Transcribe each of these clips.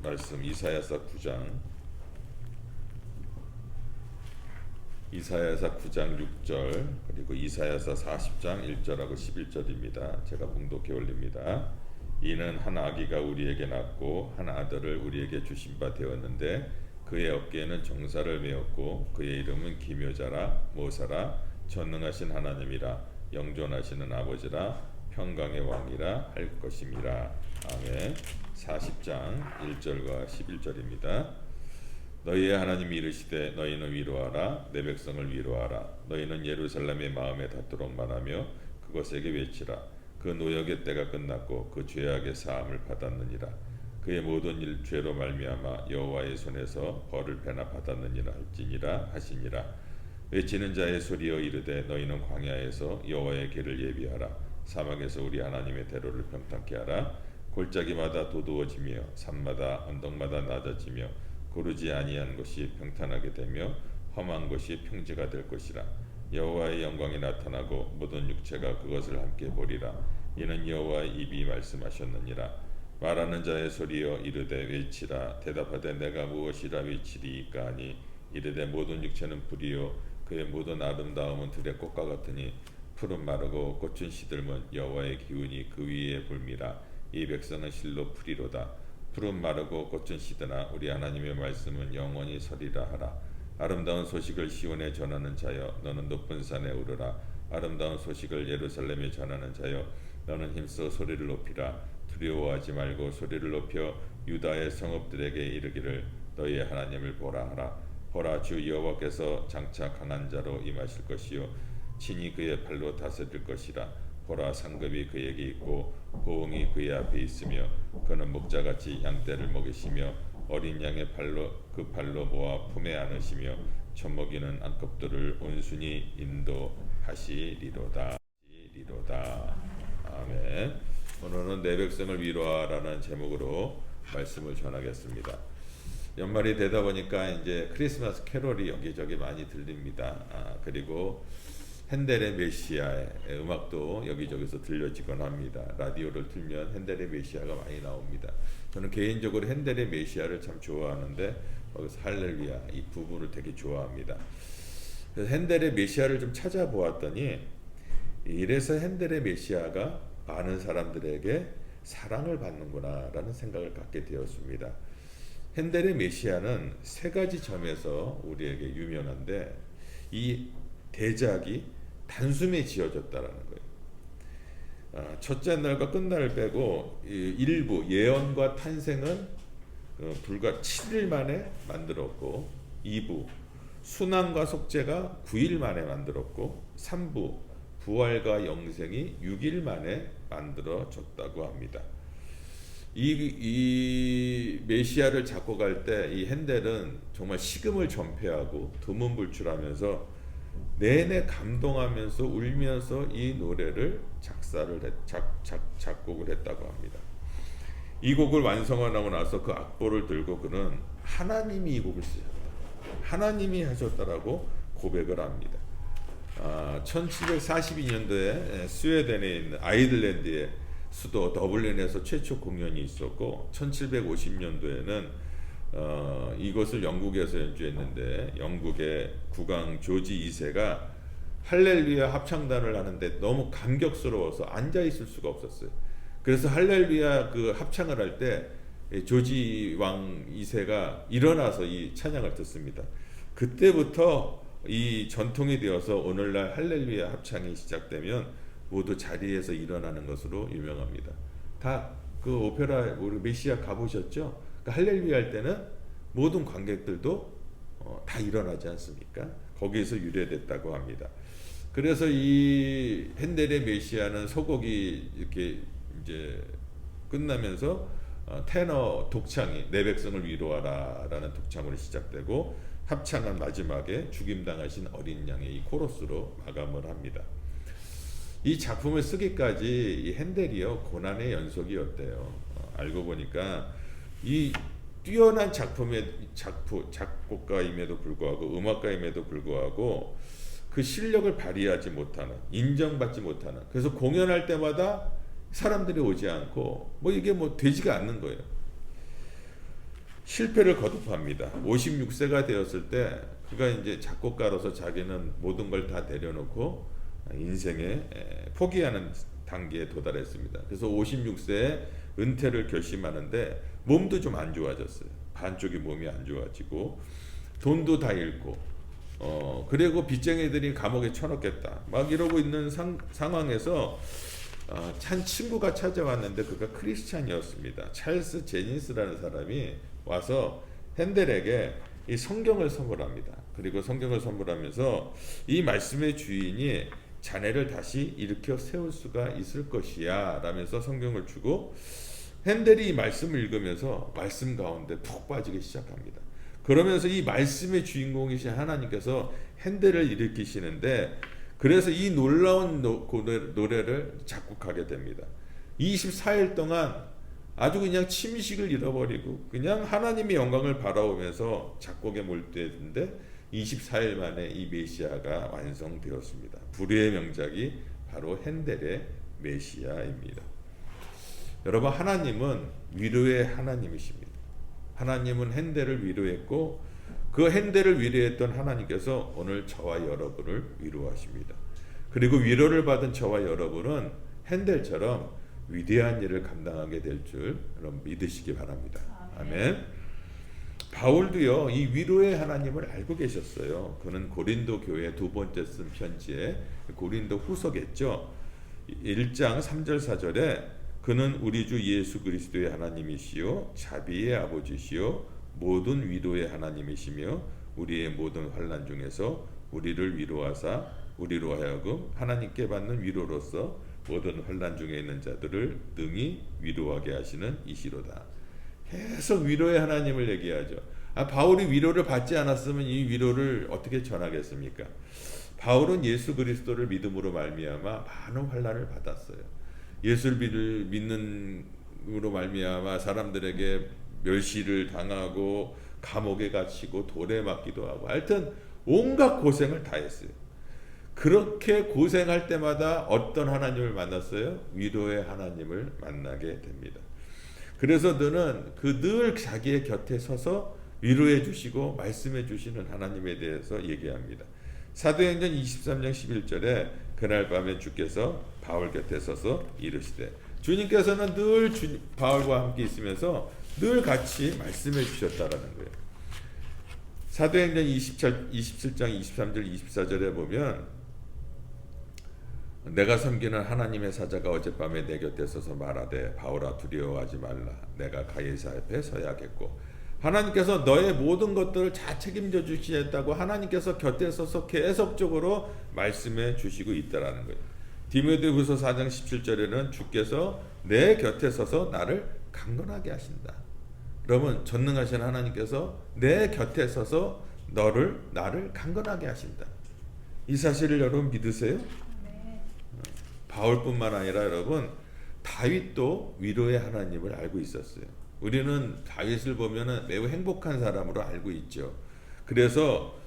말씀 이사야서 9장 6절 그리고 이사야서 40장 1절하고 11절입니다. 제가 봉독해 올립니다. 이는 한 아기가 우리에게 낳고 한 아들을 우리에게 주신 바 되었는데 그의 어깨에는 정사를 메었고 그의 이름은 기묘자라 모사라 전능하신 하나님이라 영존하시는 아버지라 평강의 왕이라 할 것임이라. 아멘. 40장 1절과 11절입니다. 너희의 하나님이 이르시되 너희는 위로하라 내 백성을 위로하라. 너희는 예루살렘의 마음에 닿도록 말하며 그것에게 외치라. 그 노역의 때가 끝났고 그 죄악의 사함을 받았느니라. 그의 모든 일 죄로 말미암아 여호와의 손에서 벌을 배나 받았느니라 할지니라 하시니라. 외치는 자의 소리여 이르되 너희는 광야에서 여호와의 길을 예비하라. 사막에서 우리 하나님의 대로를 평탄케 하라. 골짜기마다 도두어지며 산마다 언덕마다 낮아지며 고르지 아니한 것이 평탄하게 되며 험한 것이 평지가 될 것이라. 여호와의 영광이 나타나고 모든 육체가 그것을 함께 보리라. 이는 여호와의 입이 말씀하셨느니라. 말하는 자의 소리여 이르되 외치라. 대답하되 내가 무엇이라 외치리이까 하니 이르되 모든 육체는 불이요 그의 모든 아름다움은 들의 꽃과 같으니 풀은 마르고 꽃은 시들면 여호와의 기운이 그 위에 불미라. 이 백성은 실로 풀이로다. 풀은 마르고 꽃은 시드나 우리 하나님의 말씀은 영원히 서리라 하라. 아름다운 소식을 시온에 전하는 자여 너는 높은 산에 오르라. 아름다운 소식을 예루살렘에 전하는 자여 너는 힘써 소리를 높이라. 두려워하지 말고 소리를 높여 유다의 성읍들에게 이르기를 너희의 하나님을 보라 하라. 보라 주 여호와께서 장차 강한 자로 임하실 것이요 친히 그의 팔로 다스릴 것이라. 보라 상급이 그에게 있고 보응이 그의 앞에 있으며 그는 목자같이 양떼를 먹이시며 어린 양의 그 팔로 모아 품에 안으시며 젖먹이는 안껍들을 온순히 인도하시리로다. 아멘. 오늘은 내 백성을 위로하라는 제목으로 말씀을 전하겠습니다. 연말이 되다 보니까 이제 크리스마스 캐롤이 여기저기 많이 들립니다. 그리고 핸델의 메시아의 음악도 여기저기서 들려지곤 합니다. 라디오를 틀면 핸델의 메시아가 많이 나옵니다. 저는 개인적으로 핸델의 메시아를 참 좋아하는데 거기서 할렐루야 이 부분을 되게 좋아합니다. 그래서 핸델의 메시아를 좀 찾아보았더니 이래서 핸델의 메시아가 많은 사람들에게 사랑을 받는구나 라는 생각을 갖게 되었습니다. 핸델의 메시아는 세 가지 점에서 우리에게 유명한데 이 대작이 단숨에 지어졌다라는 거예요. 첫째 날과 끝날을 빼고 일부 예언과 탄생은 불과 7일 만에 만들었고 2부 순환과 속죄가 9일 만에 만들었고 3부 부활과 영생이 6일 만에 만들어졌다고 합니다. 이 메시아를 잡고 갈 때 이 핸델은 정말 식음을 전폐하고 두문불출하면서 내내 감동하면서 울면서 이 노래를 작곡을 했다고 합니다. 이 곡을 완성하고 나서 그 악보를 들고 그는 하나님이 이 곡을 쓰셨다, 하나님이 하셨다라고 고백을 합니다. 1742년도에 스웨덴에 있는 아이들랜드의 수도 더블린에서 최초 공연이 있었고 1750년도에는 이것을 영국에서 연주했는데 영국의 국왕 조지 2세가 할렐루야 합창단을 하는데 너무 감격스러워서 앉아 있을 수가 없었어요. 그래서 할렐루야 그 합창을 할 때 조지 왕 2세가 일어나서 이 찬양을 듣습니다. 그때부터 이 전통이 되어서 오늘날 할렐루야 합창이 시작되면 모두 자리에서 일어나는 것으로 유명합니다. 다 그 오페라 메시아 가보셨죠? 그러니까 할렐루야 할 때는 모든 관객들도 다 일어나지 않습니까? 거기에서 유래됐다고 합니다. 그래서 이 핸델의 메시아는 서곡이 이렇게 이제 끝나면서 테너 독창이 내 백성을 위로하라라는 독창으로 시작되고 합창한 마지막에 죽임당하신 어린 양의 이 코러스로 마감을 합니다. 이 작품을 쓰기까지 이 핸델이요 고난의 연속이었대요. 알고 보니까 이 뛰어난 작곡가임에도 불구하고 음악가임에도 불구하고 그 실력을 발휘하지 못하는, 인정받지 못하는, 그래서 공연할 때마다 사람들이 오지 않고 뭐 이게 뭐 되지가 않는 거예요. 실패를 거듭합니다. 56세가 되었을 때 그가 이제 작곡가로서 자기는 모든 걸 다 내려놓고 인생에 포기하는 단계에 도달했습니다. 그래서 56세에 은퇴를 결심하는데 몸도 좀 안 좋아졌어요. 반쪽이 몸이 안 좋아지고 돈도 다 잃고 그리고 빚쟁이들이 감옥에 쳐넣겠다 막 이러고 있는 상황에서 한 친구가 찾아왔는데 그가 크리스찬이었습니다. 찰스 제니스라는 사람이 와서 핸델에게 이 성경을 선물합니다. 그리고 성경을 선물하면서 이 말씀의 주인이 자네를 다시 일으켜 세울 수가 있을 것이야 라면서 성경을 주고 핸델이 이 말씀을 읽으면서 말씀 가운데 푹 빠지기 시작합니다. 그러면서 이 말씀의 주인공이신 하나님께서 핸델을 일으키시는데 그래서 이 놀라운 노래를 작곡하게 됩니다. 24일 동안 아주 그냥 침식을 잃어버리고 그냥 하나님의 영광을 바라보면서 작곡에 몰두했는데 24일 만에 이 메시아가 완성되었습니다. 불후의 명작이 바로 핸델의 메시아입니다. 여러분, 하나님은 위로의 하나님이십니다. 하나님은 핸델을 위로했고 그 핸델을 위로했던 하나님께서 오늘 저와 여러분을 위로하십니다. 그리고 위로를 받은 저와 여러분은 핸델처럼 위대한 일을 감당하게 될 줄 여러분 믿으시기 바랍니다. 아멘. 바울도요 이 위로의 하나님을 알고 계셨어요. 그는 고린도 교회 두 번째 쓴 편지에 고린도 후서겠죠. 1장 3절 4절에 그는 우리 주 예수 그리스도의 하나님이시요 자비의 아버지시요 모든 위로의 하나님이시며 우리의 모든 환난 중에서 우리를 위로하사 우리로 하여금 하나님께 받는 위로로서 모든 환난 중에 있는 자들을 능히 위로하게 하시는 이시로다. 계속 위로의 하나님을 얘기하죠. 바울이 위로를 받지 않았으면 이 위로를 어떻게 전하겠습니까? 바울은 예수 그리스도를 믿음으로 말미암아 많은 환난을 받았어요. 예수를 믿는으로 말미암아 사람들에게 멸시를 당하고 감옥에 갇히고 돌에 맞기도 하고 하여튼 온갖 고생을 다 했어요. 그렇게 고생할 때마다 어떤 하나님을 만났어요? 위로의 하나님을 만나게 됩니다. 그래서 너는 늘 자기의 곁에 서서 위로해 주시고 말씀해 주시는 하나님에 대해서 얘기합니다. 사도행전 23장 11절에 그날 밤에 주께서 바울 곁에 서서 이르시되 주님께서는 늘 바울과 함께 있으면서 늘 같이 말씀해 주셨다라는 거예요. 사도행전 27장 23절 24절에 보면 내가 섬기는 하나님의 사자가 어젯밤에 내 곁에 서서 말하되 바울아 두려워하지 말라 내가 가이사 앞에 서야겠고 하나님께서 너의 모든 것들을 다 책임져 주시겠다고 하나님께서 곁에 서서 계속적으로 말씀해 주시고 있다라는 거예요. 디모데후서 4장 17절에는 주께서 내 곁에 서서 나를 강건하게 하신다. 여러분 전능하신 하나님께서 내 곁에 서서 나를 강건하게 하신다. 이 사실을 여러분 믿으세요? 바울뿐만 아니라 여러분 다윗도 위로의 하나님을 알고 있었어요. 우리는 다윗을 보면은 매우 행복한 사람으로 알고 있죠. 그래서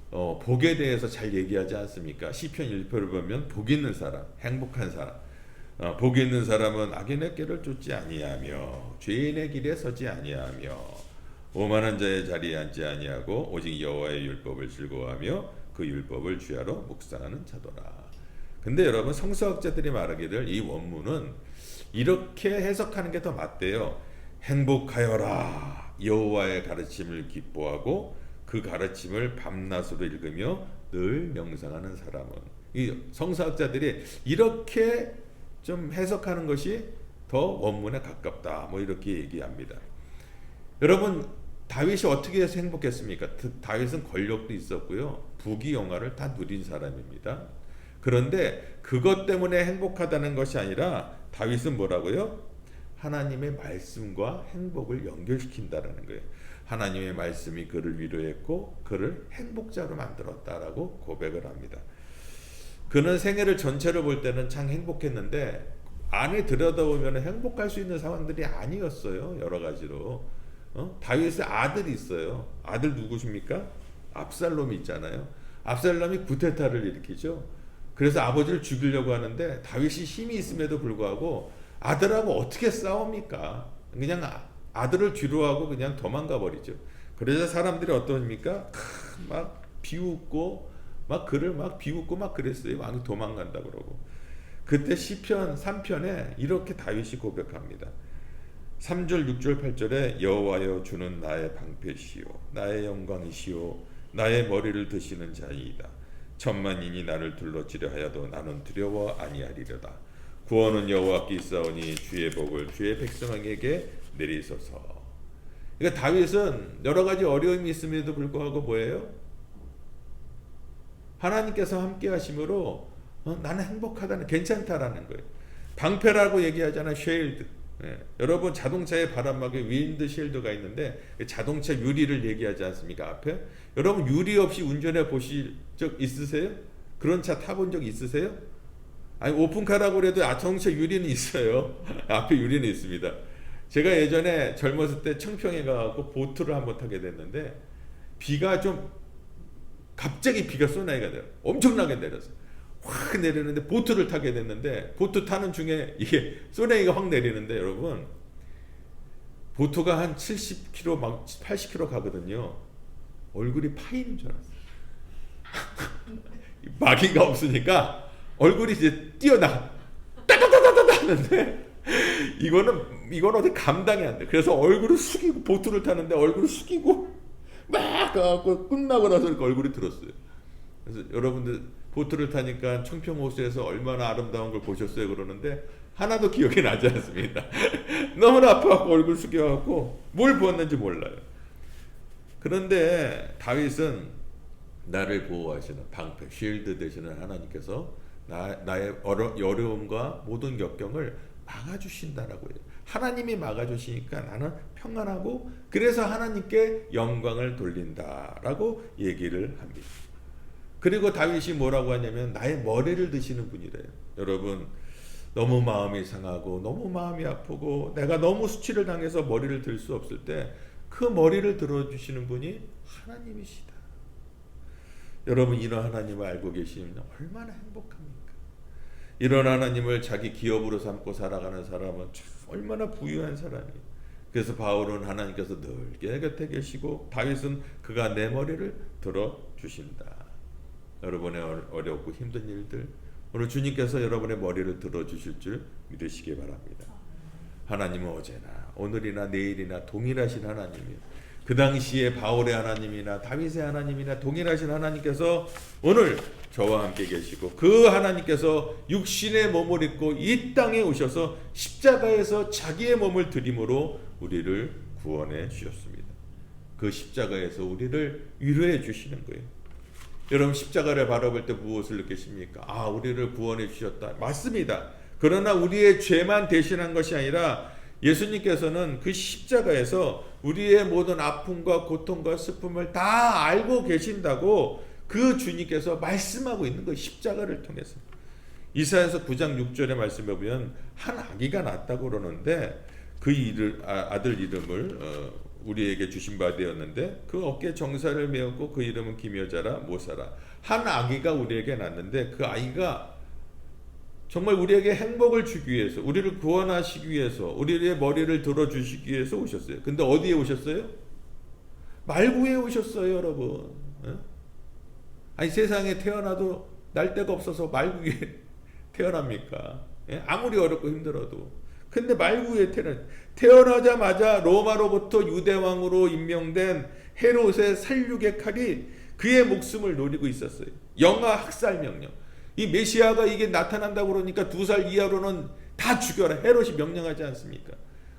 복에 대해서 잘 얘기하지 않습니까? 시편 1편을 보면 복 있는 사람, 행복한 사람, 복 있는 사람은 악인의 길을 쫓지 아니하며 죄인의 길에 서지 아니하며 오만한 자의 자리에 앉지 아니하고 오직 여호와의 율법을 즐거워하며 그 율법을 주야로 묵상하는 자도라. 근데 여러분 성서학자들이 말하기를 이 원문은 이렇게 해석하는 게 더 맞대요. 행복하여라 여호와의 가르침을 기뻐하고 그 가르침을 밤낮으로 읽으며 늘 명상하는 사람은. 이 성서학자들이 이렇게 좀 해석하는 것이 더 원문에 가깝다 뭐 이렇게 얘기합니다. 여러분 다윗이 어떻게 해서 행복했습니까? 다윗은 권력도 있었고요 부귀 영화를 다 누린 사람입니다. 그런데 그것 때문에 행복하다는 것이 아니라 다윗은 뭐라고요? 하나님의 말씀과 행복을 연결시킨다라는 거예요. 하나님의 말씀이 그를 위로했고 그를 행복자로 만들었다라고 고백을 합니다. 그는 생애를 전체를 볼 때는 참 행복했는데 안에 들여다보면 행복할 수 있는 상황들이 아니었어요. 여러 가지로. 다윗의 아들이 있어요. 아들 누구십니까? 압살롬이 있잖아요. 압살롬이 구테타를 일으키죠. 그래서 아버지를 죽이려고 하는데 다윗이 힘이 있음에도 불구하고 아들하고 어떻게 싸웁니까? 그냥 아들을 뒤로하고 그냥 도망가 버리죠. 그래서 사람들이 어떠합니까? 막 비웃고 막 그를 막 비웃고 막 그랬어요. 왕이 도망간다 그러고. 그때 시편 3편에 이렇게 다윗이 고백합니다. 3절 6절 8절에 여호와여 주는 나의 방패시요 나의 영광이시요 나의 머리를 드시는 자이다. 천만인이 나를 둘러치려 하여도 나는 두려워 아니하리로다. 구원은 여호와께 있사오니 주의 복을 주의 백성에게 내리소서. 그러니까 다윗은 여러 가지 어려움이 있음에도 불구하고 뭐예요? 하나님께서 함께 하심으로 나는 행복하다는, 괜찮다라는 거예요. 방패라고 얘기하잖아요. 쉐일드. 여러분 자동차에 바람막이 윈드 쉴드가 있는데 자동차 유리를 얘기하지 않습니까? 앞에 여러분 유리 없이 운전해 보실 적 있으세요? 그런 차 타본 적 있으세요? 아니 오픈카라고 그래도 자동차 유리는 있어요. 앞에 유리는 있습니다. 제가 예전에 젊었을 때 청평에 가고 보트를 한번 타게 됐는데 비가 좀 갑자기 비가 쏘나이가 돼요. 엄청나게 내려서 확 내리는데 보트를 타게 됐는데 보트 타는 중에 이게 쏘나이가 확 내리는데 여러분 보트가 한 70km 막 80km 가거든요. 얼굴이 파이는 줄 알았어요. 마귀가 없으니까 얼굴이 이제 뛰어나 따다다다다 하는데 이건 어디 감당이 안 돼. 그래서 얼굴을 숙이고 보트를 타는데 얼굴을 숙이고 막 가갖고 끝나고 나서 이렇게 얼굴이 들었어요. 그래서 여러분들 보트를 타니까 청평호수에서 얼마나 아름다운 걸 보셨어요 그러는데 하나도 기억이 나지 않습니다. 너무나 아파갖고 얼굴 숙여갖고 뭘 보았는지 몰라요. 그런데 다윗은 나를 보호하시는 방패, 쉴드 되시는 하나님께서 나의 어려움과 모든 역경을 막아주신다라고 해요. 하나님이 막아주시니까 나는 평안하고 그래서 하나님께 영광을 돌린다라고 얘기를 합니다. 그리고 다윗이 뭐라고 하냐면 나의 머리를 드시는 분이래요. 여러분 너무 마음이 상하고 너무 마음이 아프고 내가 너무 수치를 당해서 머리를 들 수 없을 때 그 머리를 들어주시는 분이 하나님이시다. 여러분 이런 하나님을 알고 계시면 얼마나 행복합니까? 이런 하나님을 자기 기업으로 삼고 살아가는 사람은 참 얼마나 부유한 사람이에요. 그래서 바울은 하나님께서 늘 내 곁에 계시고 다윗은 그가 내 머리를 들어주신다. 여러분의 어렵고 힘든 일들 오늘 주님께서 여러분의 머리를 들어주실 줄 믿으시기 바랍니다. 하나님은 어제나 오늘이나 내일이나 동일하신 하나님이에요. 그 당시에 바울의 하나님이나 다윗의 하나님이나 동일하신 하나님께서 오늘 저와 함께 계시고 그 하나님께서 육신의 몸을 입고 이 땅에 오셔서 십자가에서 자기의 몸을 드림으로 우리를 구원해 주셨습니다. 그 십자가에서 우리를 위로해 주시는 거예요. 여러분 십자가를 바라볼 때 무엇을 느끼십니까? 아, 우리를 구원해 주셨다. 맞습니다. 그러나 우리의 죄만 대신한 것이 아니라 예수님께서는 그 십자가에서 우리의 모든 아픔과 고통과 슬픔을 다 알고 계신다고 그 주님께서 말씀하고 있는 거예요. 십자가를 통해서. 이사야서 9장 6절의 말씀에 보면 한 아기가 낳았다고 그러는데 그 아들 이름을 우리에게 주신 바 되었는데 그 어깨에 정사를 메었고 그 이름은 기묘자라 모사라. 한 아기가 우리에게 낳았는데 그 아이가 정말 우리에게 행복을 주기 위해서 우리를 구원하시기 위해서 우리의 머리를 들어주시기 위해서 오셨어요. 근데 어디에 오셨어요? 말구에 오셨어요. 여러분. 아니 세상에 태어나도 날 데가 없어서 말구에 태어납니까? 아무리 어렵고 힘들어도. 근데 말구에 태어나자마자 로마로부터 유대왕으로 임명된 헤롯의 살육의 칼이 그의 목숨을 노리고 있었어요. 영아 학살 명령. 이 메시아가 이게 나타난다고 그러니까 2살 이하로는 다 죽여라. 헤롯이 명령하지 않습니까?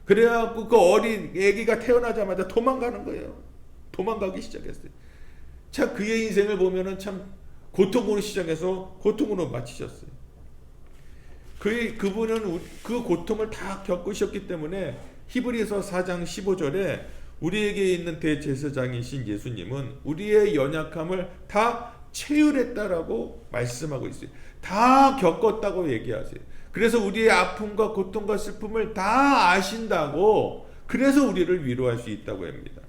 그래갖고 그 어린 아기가 태어나자마자 도망가는 거예요. 도망가기 시작했어요. 참 그의 인생을 보면은 참 고통으로 시작해서 고통으로 마치셨어요. 그분은 그 고통을 다 겪으셨기 때문에 히브리서 4장 15절에 우리에게 있는 대제사장이신 예수님은 우리의 연약함을 다 체휼했다라고 말씀하고 있어요. 다 겪었다고 얘기하세요. 그래서 우리의 아픔과 고통과 슬픔을 다 아신다고 그래서 우리를 위로할 수 있다고 합니다.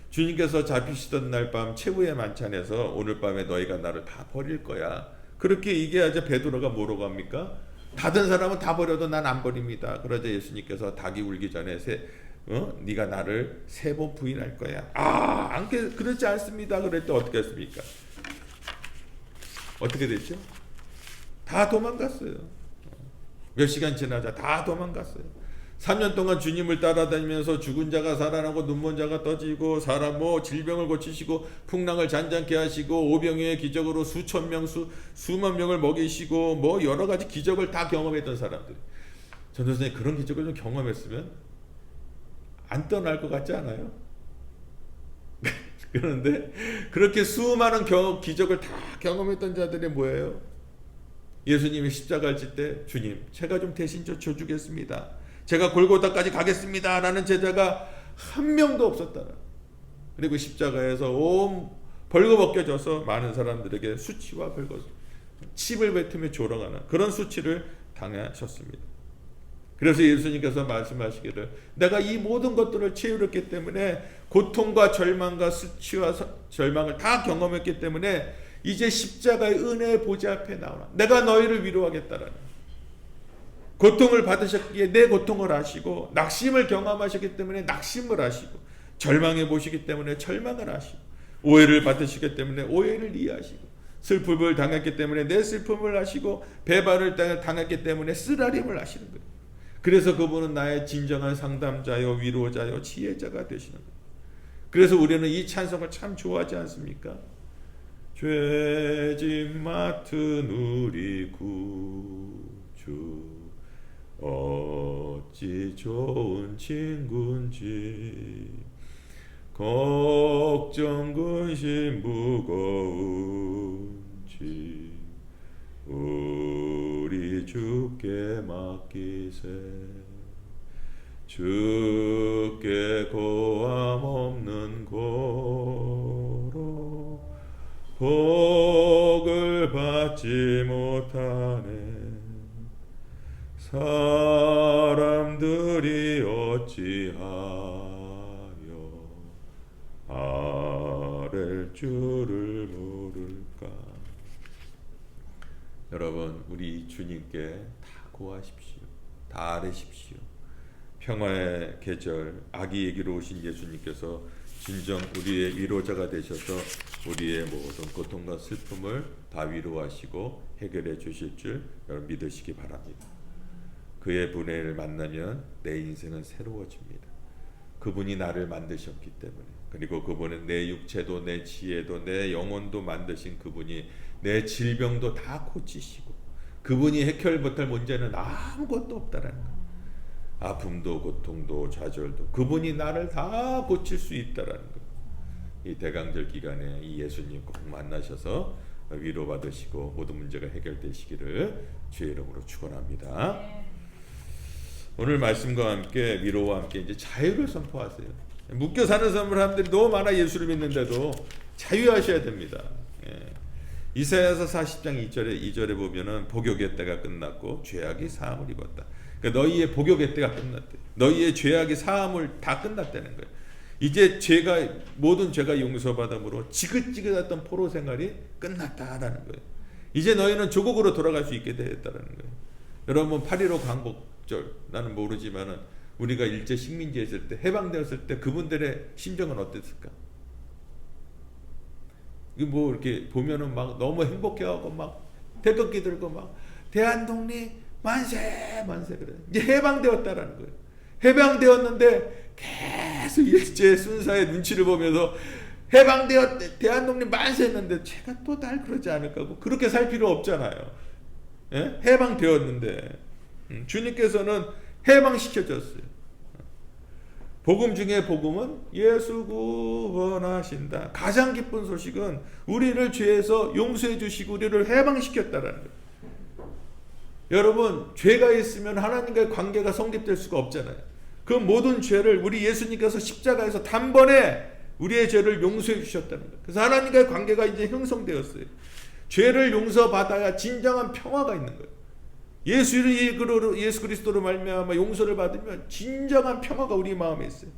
주님께서 잡히시던 날 밤 최후의 만찬에서 오늘 밤에 너희가 나를 다 버릴 거야. 그렇게 얘기하자 베드로가 뭐라고 합니까? 다른 사람은 다 버려도 난 안 버립니다. 그러자 예수님께서 닭이 울기 전에 네가 나를 3번 부인할 거야. 안 그렇지 않습니다. 그럴 때 어떻게 했습니까? 어떻게 됐죠? 다 도망갔어요. 몇 시간 지나자 다 도망갔어요. 3년 동안 주님을 따라다니면서 죽은 자가 살아나고 눈먼 자가 떠지고 사람 질병을 고치시고 풍랑을 잔잔케 하시고 오병이의 기적으로 수천 명 수만 명을 먹이시고 여러 가지 기적을 다 경험했던 사람들. 전도사님 그런 기적을 좀 경험했으면 안 떠날 것 같지 않아요? 그런데 그렇게 수많은 기적을 다 경험했던 자들이 뭐예요? 예수님이 십자가를 질 때 주님 제가 좀 대신 져주겠습니다. 제가 골고다까지 가겠습니다. 라는 제자가 한 명도 없었다. 그리고 십자가에서 온 벌거벗겨져서 많은 사람들에게 수치와 침을 뱉으며 조롱하는 그런 수치를 당하셨습니다. 그래서 예수님께서 말씀하시기를 내가 이 모든 것들을 채우렸기 때문에 고통과 절망과 수치와 절망을 다 경험했기 때문에 이제 십자가의 은혜의 보좌 앞에 나오라. 내가 너희를 위로하겠다라는 고통을 받으셨기에 내 고통을 아시고 낙심을 경험하셨기 때문에 낙심을 아시고 절망해 보시기 때문에 절망을 아시고 오해를 받으시기 때문에 오해를 이해하시고 슬픔을 당했기 때문에 내 슬픔을 아시고 배반을 당했기 때문에 쓰라림을 아시는 거예요. 그래서 그분은 나의 진정한 상담자요 위로자요 지혜자가 되시는 거예요. 그래서 우리는 이 찬송을 참 좋아하지 않습니까? 죄짐 맡은 우리 구주 어찌 좋은 친구인지 걱정 근심 무거운지 우리 주께 맡기세 주께 고함 없는 고로 복을 받지 못하네 사람들이 어찌하여 아랠 줄을 모를까. 여러분 우리 주님께 다 고하십시오. 다 아뢰십시오. 평화의 계절 아기 얘기로 오신 예수님께서 진정 우리의 위로자가 되셔서 우리의 모든 고통과 슬픔을 다 위로하시고 해결해 주실 줄 여러분 믿으시기 바랍니다. 그의 분을 만나면 내 인생은 새로워집니다. 그분이 나를 만드셨기 때문에 그리고 그분은 내 육체도 내 지혜도 내 영혼도 만드신 그분이 내 질병도 다 고치시고 그분이 해결 못할 문제는 아무것도 없다라는 거예요. 아픔도 고통도 좌절도 그분이 나를 다 고칠 수 있다라는 거예요. 이 대강절 기간에 이 예수님 꼭 만나셔서 위로받으시고 모든 문제가 해결되시기를 주의 이름으로 축원합니다. 오늘 말씀과 함께 위로와 함께 이제 자유를 선포하세요. 묶여 사는 사람들이 너무 많아. 예수를 믿는데도 자유하셔야 됩니다. 이사야서 40장 2절에 보면은 복역의 때가 끝났고 죄악이 사함을 입었다. 그러니까 너희의 복역의 때가 끝났대. 너희의 죄악이 사함을 다 끝났다는 거예요. 이제 모든 죄가 용서받음으로 지긋지긋했던 포로 생활이 끝났다라는 거예요. 이제 너희는 조국으로 돌아갈 수 있게 되었다라는 거예요. 여러분 8.15 광복절 나는 모르지만은 우리가 일제 식민지 했을 때 해방되었을 때 그분들의 심정은 어땠을까? 이거 이렇게 보면은 막 너무 행복해하고 막 태극기 들고 막 대한독립 만세 만세 그래. 이제 해방되었다라는 거예요. 해방되었는데 계속 일제 순사의 눈치를 보면서 해방되었대 대한독립 만세 했는데 제가 또 날 그러지 않을까 하고 그렇게 살 필요 없잖아요. 예? 해방되었는데 주님께서는 해방시켜줬어요. 복음 중에 복음은 예수 구원하신다. 가장 기쁜 소식은 우리를 죄에서 용서해 주시고 우리를 해방시켰다라는 거예요. 여러분 죄가 있으면 하나님과의 관계가 성립될 수가 없잖아요. 그 모든 죄를 우리 예수님께서 십자가에서 단번에 우리의 죄를 용서해 주셨다는 거예요. 그래서 하나님과의 관계가 이제 형성되었어요. 죄를 용서받아야 진정한 평화가 있는 거예요. 예수 그리스도로 말미암아 용서를 받으면 진정한 평화가 우리 마음에 있어요.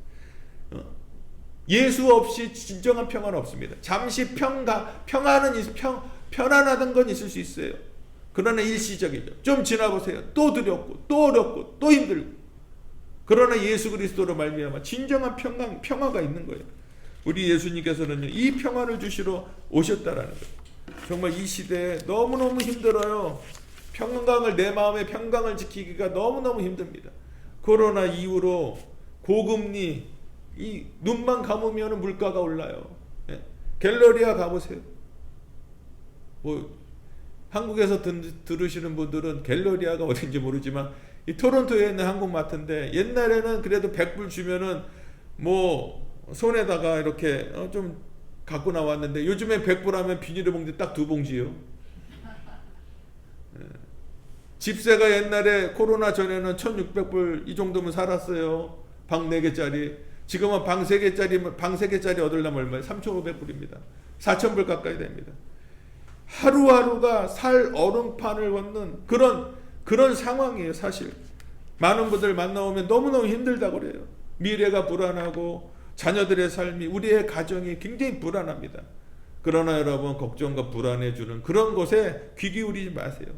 예수 없이 진정한 평화는 없습니다. 잠시 편안하던 건 있을 수 있어요. 그러나 일시적이죠. 좀 지나보세요. 또 두렵고 또 어렵고 또 힘들고 그러나 예수 그리스도로 말미암아 진정한 평화가 있는 거예요. 우리 예수님께서는요, 이 평화를 주시러 오셨다라는 거예요. 정말 이 시대에 너무너무 힘들어요. 내 마음의 평강을 지키기가 너무너무 힘듭니다. 코로나 이후로 고금리, 이 눈만 감으면 물가가 올라요. 예? 갤러리아 가보세요. 한국에서 들으시는 분들은 갤러리아가 어딘지 모르지만 이 토론토에 있는 한국마트인데, 옛날에는 그래도 100불 주면은 손에다가 이렇게 좀 갖고 나왔는데, 요즘엔 100불 하면 비닐봉지 딱 2봉지요. 집세가 옛날에 코로나 전에는 1600불 이 정도면 살았어요. 방 4개짜리. 지금은 방 3개짜리 얻으려면 얼마예요? 3500불입니다. 4000불 가까이 됩니다. 하루하루가 살 얼음판을 걷는 그런 상황이에요. 사실 많은 분들 만나오면 너무너무 힘들다고 그래요. 미래가 불안하고 자녀들의 삶이, 우리의 가정이 굉장히 불안합니다. 그러나 여러분, 걱정과 불안해 주는 그런 것에 귀 기울이지 마세요.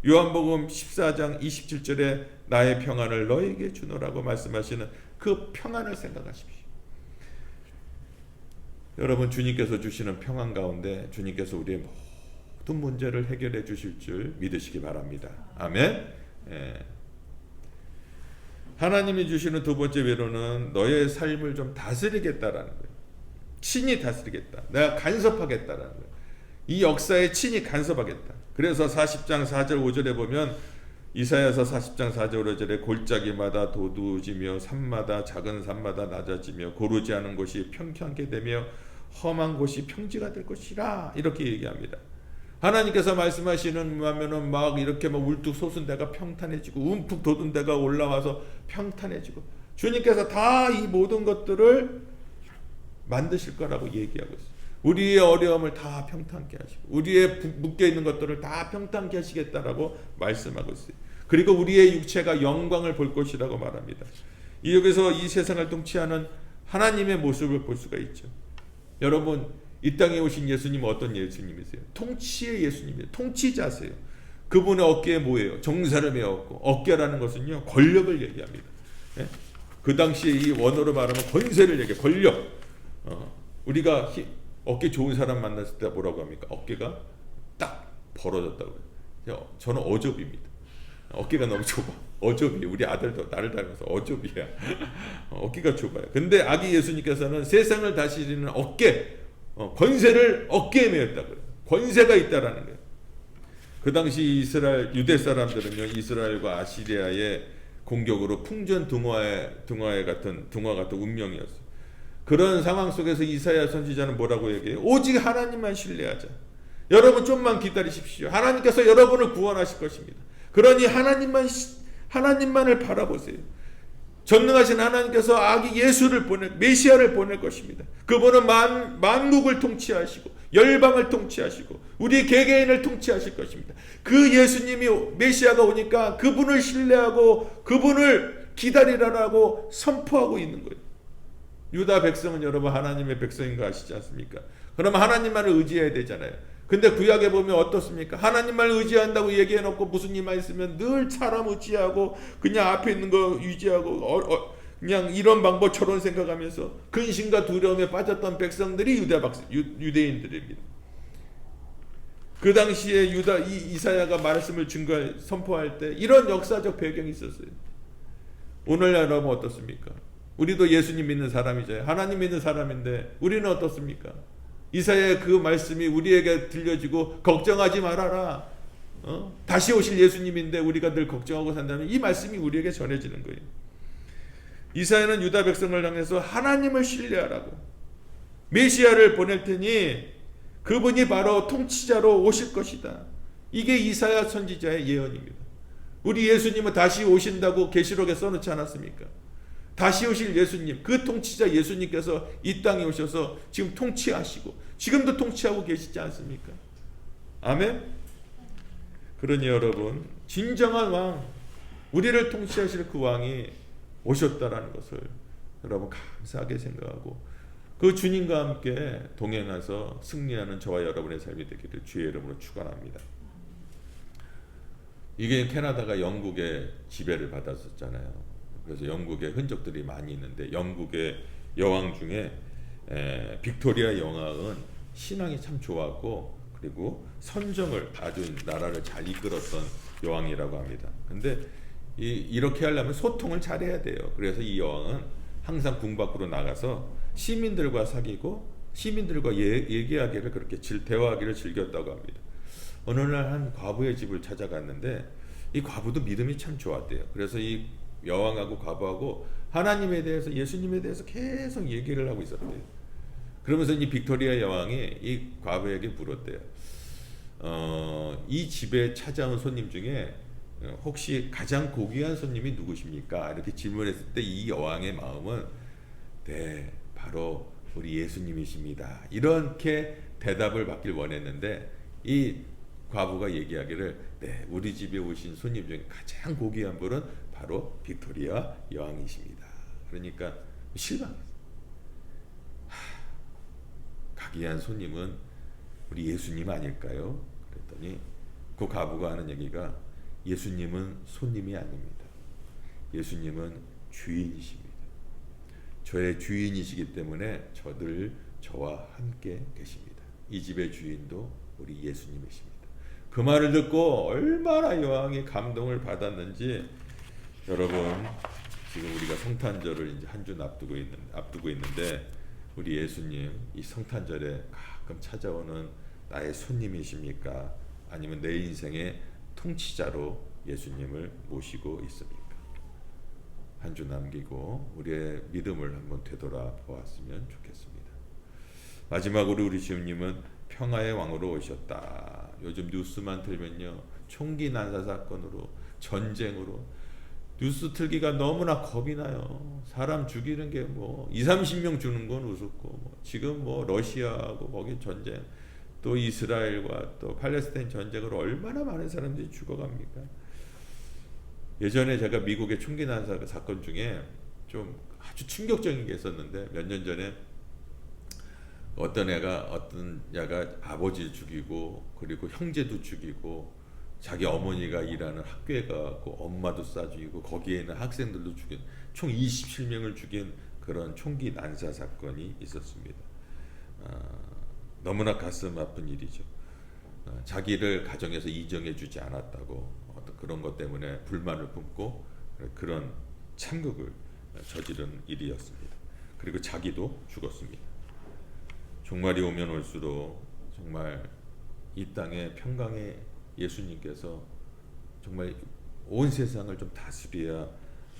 요한복음 14장 27절에 나의 평안을 너에게 주노라고 말씀하시는 그 평안을 생각하십시오. 여러분, 주님께서 주시는 평안 가운데 주님께서 우리의 모든 문제를 해결해 주실 줄 믿으시기 바랍니다. 아멘. 예. 하나님이 주시는 두 번째 위로는 너의 삶을 좀 다스리겠다라는 거예요. 친히 다스리겠다. 내가 간섭하겠다라는 거예요. 이 역사에 친히 간섭하겠다. 그래서 40장 4절 5절에 보면, 이사야서 40장 4절 5절에 골짜기마다 도두어지며 산마다 작은 산마다 낮아지며 고르지 않은 곳이 평평하게 되며 험한 곳이 평지가 될 것이라, 이렇게 얘기합니다. 하나님께서 말씀하시는 바면은 이렇게 울뚝 솟은 데가 평탄해지고 움푹 돋은 데가 올라와서 평탄해지고, 주님께서 다 이 모든 것들을 만드실 거라고 얘기하고 있어요. 우리의 어려움을 다 평탄케 하시고 우리의 묶여있는 것들을 다 평탄케 하시겠다라고 말씀하고 있어요. 그리고 우리의 육체가 영광을 볼 것이라고 말합니다. 여기서 이 세상을 통치하는 하나님의 모습을 볼 수가 있죠. 여러분, 이 땅에 오신 예수님은 어떤 예수님이세요? 통치의 예수님이에요. 통치자세요. 그분의 어깨에 뭐예요? 정사를 메었고, 어깨라는 것은요, 권력을 얘기합니다. 예? 그 당시에 이 원어로 말하면 권세를 얘기해요. 권력. 우리가 어깨 좋은 사람 만났을 때 뭐라고 합니까? 어깨가 딱 벌어졌다고 해요. 저는 어좁입니다. 어깨가 너무 좁아. 어좁이에요. 우리 아들도 나를 닮아서 어좁이야. 어깨가 좁아요. 근데 아기 예수님께서는 세상을 다스리는 어깨, 권세를 어깨에 메었다고 해요. 권세가 있다라는 거예요. 그 당시 유대 사람들은요, 이스라엘과 아시리아의 공격으로 풍전 등화 같은 운명이었어요. 그런 상황 속에서 이사야 선지자는 뭐라고 얘기해요? 오직 하나님만 신뢰하자. 여러분, 좀만 기다리십시오. 하나님께서 여러분을 구원하실 것입니다. 그러니 하나님만을 바라보세요. 전능하신 하나님께서 아기 예수를 메시아를 보낼 것입니다. 그분은 만국을 통치하시고 열방을 통치하시고 우리 개개인을 통치하실 것입니다. 그 예수님이 메시아가 오니까 그분을 신뢰하고 그분을 기다리라고 선포하고 있는 거예요. 유다 백성은 여러분 하나님의 백성인 거 아시지 않습니까? 그러면 하나님만을 의지해야 되잖아요. 근데 구약에 보면 어떻습니까? 하나님만을 의지한다고 얘기해놓고 무슨 일만 있으면 늘 사람 의지하고 그냥 앞에 있는 거 유지하고 그냥 이런 방법 저런 생각하면서 근심과 두려움에 빠졌던 백성들이 유대인들입니다. 그 당시에 이사야가 말씀을 선포할 때 이런 역사적 배경이 있었어요. 오늘 여러분 어떻습니까? 우리도 예수님 믿는 사람이죠. 하나님 믿는 사람인데 우리는 어떻습니까? 이사야의 그 말씀이 우리에게 들려지고 걱정하지 말아라. 다시 오실 예수님인데 우리가 늘 걱정하고 산다면 이 말씀이 우리에게 전해지는 거예요. 이사야는 유다 백성을 향해서 하나님을 신뢰하라고, 메시아를 보낼 테니 그분이 바로 통치자로 오실 것이다. 이게 이사야 선지자의 예언입니다. 우리 예수님은 다시 오신다고 계시록에 써놓지 않았습니까? 다시 오실 예수님, 그 통치자 예수님께서 이 땅에 오셔서 지금 통치하시고 지금도 통치하고 계시지 않습니까? 아멘. 그러니 여러분, 진정한 왕, 우리를 통치하실 그 왕이 오셨다라는 것을 여러분 감사하게 생각하고 그 주님과 함께 동행해서 승리하는 저와 여러분의 삶이 되기를 주의 이름으로 축원합니다. 이게 캐나다가 영국의 지배를 받았었잖아요. 그래서 영국에 흔적들이 많이 있는데 영국의 여왕 중에 빅토리아 여왕은 신앙이 참 좋았고 그리고 선정을 아주 나라를 잘 이끌었던 여왕이라고 합니다. 근데 이렇게 하려면 소통을 잘해야 돼요. 그래서 이 여왕은 항상 궁 밖으로 나가서 시민들과 사귀고 시민들과 얘기하기를 그렇게 대화하기를 즐겼다고 합니다. 어느 날 한 과부의 집을 찾아갔는데 이 과부도 믿음이 참 좋았대요. 그래서 이 여왕하고 과부하고 하나님에 대해서 예수님에 대해서 계속 얘기를 하고 있었대요. 그러면서 이 빅토리아 여왕이 이 과부에게 물었대요. 이 집에 찾아온 손님 중에 혹시 가장 고귀한 손님이 누구십니까? 이렇게 질문했을 때 이 여왕의 마음은 네, 바로 우리 예수님이십니다. 이렇게 대답을 받길 원했는데 이 과부가 얘기하기를 네, 우리 집에 오신 손님 중에 가장 고귀한 분은 바로 빅토리아 여왕이십니다. 그러니까 실망했어요. 가귀한 손님은 우리 예수님 아닐까요? 그랬더니 그 과부가 하는 얘기가 예수님은 손님이 아닙니다. 예수님은 주인이십니다. 저의 주인이시기 때문에 저와 함께 계십니다. 이 집의 주인도 우리 예수님이십니다. 그 말을 듣고 얼마나 여왕이 감동을 받았는지 여러분 지금 우리가 성탄절을 이제 한 주 앞두고 있는데 우리 예수님 이 성탄절에 가끔 찾아오는 나의 손님이십니까? 아니면 내 인생의 통치자로 예수님을 모시고 있습니까? 한 주 남기고 우리의 믿음을 한번 되돌아보았으면 좋겠습니다. 마지막으로 우리 주님은 평화의 왕으로 오셨다. 요즘 뉴스만 틀면요, 총기 난사 사건으로 전쟁으로 뉴스 틀기가 너무나 겁이 나요. 사람 죽이는 게 뭐 20-30명 주는 건 우습고 지금 뭐 러시아하고 거기 전쟁 또 이스라엘과 또 팔레스타인 전쟁으로 얼마나 많은 사람들이 죽어갑니까? 예전에 제가 미국의 총기 난사 사건 중에 좀 아주 충격적인 게 있었는데 몇 년 전에 어떤 야가 아버지를 죽이고 그리고 형제도 죽이고 자기 어머니가 일하는 학교에 가고 엄마도 쏴 죽이고 거기에 있는 학생들도 죽인 총 27명을 죽인 그런 총기 난사 사건이 있었습니다. 너무나 가슴 아픈 일이죠. 자기를 가정에서 인정해 주지 않았다고 어떤 그런 것 때문에 불만을 품고 그런 참극을 저지른 일이었습니다. 그리고 자기도 죽었습니다. 종말이 오면 올수록 정말 이 땅의 평강의 예수님께서 정말 온 세상을 좀 다스려야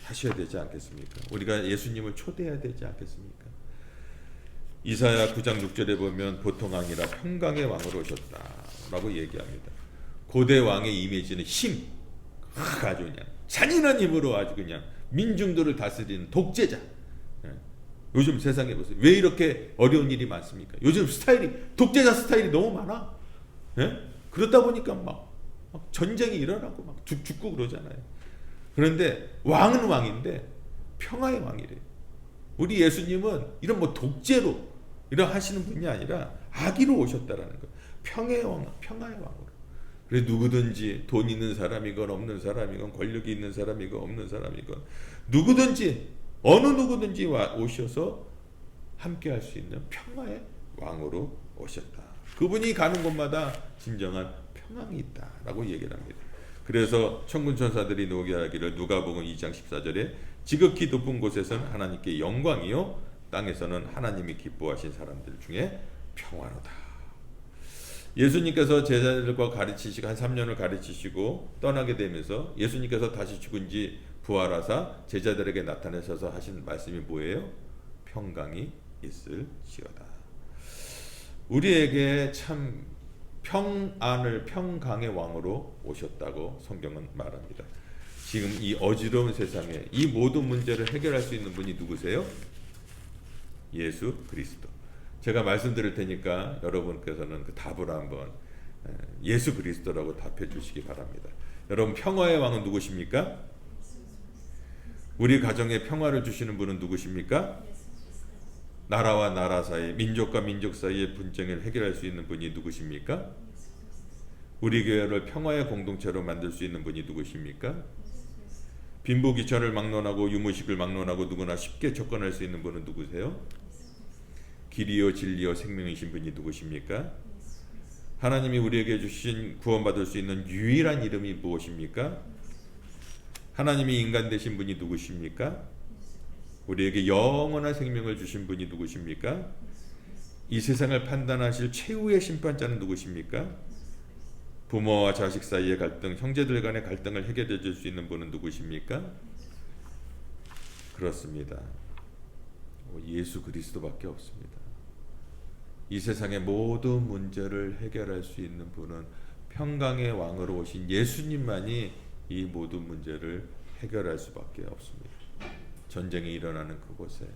하셔야 되지 않겠습니까? 우리가 예수님을 초대해야 되지 않겠습니까? 이사야 9장 6절에 보면 보통 아니라 평강의 왕으로 오셨다라고 얘기합니다. 고대 왕의 이미지는 힘, 아주 그냥 잔인한 힘으로 아주 그냥 민중들을 다스리는 독재자. 요즘 세상에 보세요. 왜 이렇게 어려운 일이 많습니까? 요즘 독재자 스타일이 너무 많아. 그러다 보니까 막 전쟁이 일어나고 막 죽고 그러잖아요. 그런데 왕은 왕인데 평화의 왕이래요. 우리 예수님은 이런 뭐 독재로 이런 하시는 분이 아니라 아기로 오셨다라는 거예요. 평화의 왕으로. 그래서 누구든지 돈 있는 사람이건 없는 사람이건 권력이 있는 사람이건 없는 사람이건 어느 누구든지 오셔서 함께 할 수 있는 평화의 왕으로 오셨다. 그분이 가는 곳마다 진정한 평강이 있다라고 얘기를 합니다. 그래서 천군 천사들이 노래하기를 누가복음 2장 14절에 지극히 높은 곳에서는 하나님께 영광이요 땅에서는 하나님이 기뻐하신 사람들 중에 평화로다. 예수님께서 제자들과 가르치시고 한 3년을 가르치시고 떠나게 되면서 예수님께서 다시 죽은 지 부활하사 제자들에게 나타내셔서 하신 말씀이 뭐예요? 평강이 있을지어다. 우리에게 참 평강의 왕으로 오셨다고 성경은 말합니다. 지금 이 어지러운 세상에 이 모든 문제를 해결할 수 있는 분이 누구세요? 예수 그리스도. 제가 말씀드릴 테니까 여러분께서는 그 답을 한번 예수 그리스도라고 답해 주시기 바랍니다. 여러분, 평화의 왕은 누구십니까? 우리 가정에 평화를 주시는 분은 누구십니까? 나라와 나라 사이, 민족과 민족 사이의 분쟁을 해결할 수 있는 분이 누구십니까? 우리 교회를 평화의 공동체로 만들 수 있는 분이 누구십니까? 빈부귀천을 막론하고 유무식을 막론하고 누구나 쉽게 접근할 수 있는 분은 누구세요? 길이요 진리요 생명이신 분이 누구십니까? 하나님이 우리에게 주신 구원받을 수 있는 유일한 이름이 무엇입니까? 하나님이 인간 되신 분이 누구십니까? 우리에게 영원한 생명을 주신 분이 누구십니까? 이 세상을 판단하실 최후의 심판자는 누구십니까? 부모와 자식 사이의 갈등, 형제들 간의 갈등을 해결해 줄 수 있는 분은 누구십니까? 그렇습니다. 예수 그리스도밖에 없습니다. 이 세상의 모든 문제를 해결할 수 있는 분은 평강의 왕으로 오신 예수님만이 이 모든 문제를 해결할 수밖에 없습니다. 전쟁이 일어나는 그곳에,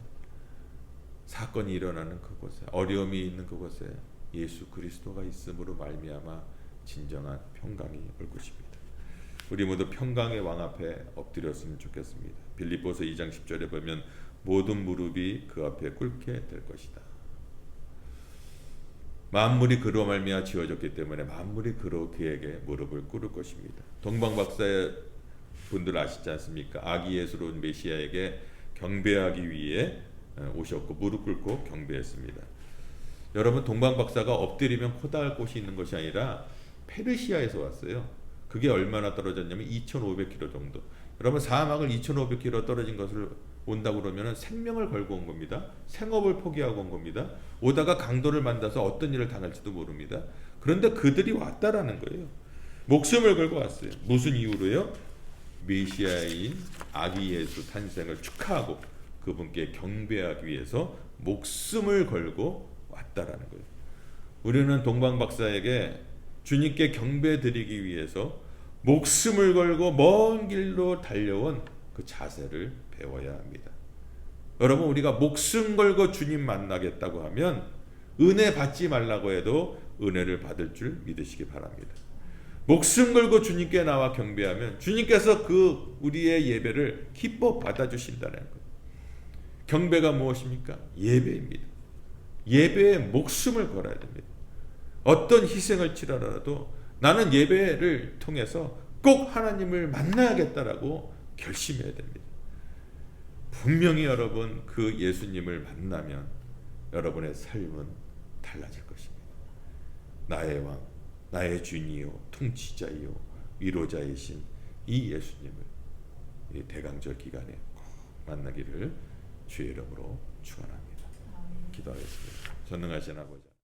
사건이 일어나는 그곳에, 어려움이 있는 그곳에 예수 그리스도가 있음으로 말미암아 진정한 평강이 올 것입니다. 우리 모두 평강의 왕 앞에 엎드렸으면 좋겠습니다. 빌립보서 2장 10절에 보면 모든 무릎이 그 앞에 꿇게 될 것이다. 만물이 그로 말미암아 지어졌기 때문에 만물이 그에게 무릎을 꿇을 것입니다. 동방박사의 분들 아시지 않습니까? 아기 예수로 온 메시아에게 경배하기 위해 오셨고 무릎 꿇고 경배했습니다. 여러분, 동방박사가 엎드리면 코다할 곳이 있는 것이 아니라 페르시아에서 왔어요. 그게 얼마나 떨어졌냐면 2,500km 정도. 여러분, 사막을 2,500km 떨어진 것을 온다고 그러면 생명을 걸고 온 겁니다. 생업을 포기하고 온 겁니다. 오다가 강도를 만나서 어떤 일을 당할지도 모릅니다. 그런데 그들이 왔다라는 거예요. 목숨을 걸고 왔어요. 무슨 이유로요? 메시아인 아기 예수 탄생을 축하하고 그분께 경배하기 위해서 목숨을 걸고 왔다라는 거예요. 우리는 동방박사에게 주님께 경배드리기 위해서 목숨을 걸고 먼 길로 달려온 그 자세를 배워야 합니다. 여러분, 우리가 목숨 걸고 주님 만나겠다고 하면 은혜 받지 말라고 해도 은혜를 받을 줄 믿으시기 바랍니다. 목숨 걸고 주님께 나와 경배하면 주님께서 그 우리의 예배를 기뻐 받아주신다는 거예요. 경배가 무엇입니까? 예배입니다. 예배에 목숨을 걸어야 됩니다. 어떤 희생을 치더라도 나는 예배를 통해서 꼭 하나님을 만나야겠다라고 결심해야 됩니다. 분명히 여러분, 그 예수님을 만나면 여러분의 삶은 달라질 것입니다. 나의 왕, 나의 주인이요 통치자이요 위로자이신 이 예수님을 이 대강절 기간에 꼭 만나기를 주의 이름으로 축원합니다. 기도하겠습니다. 전능하신 아버지,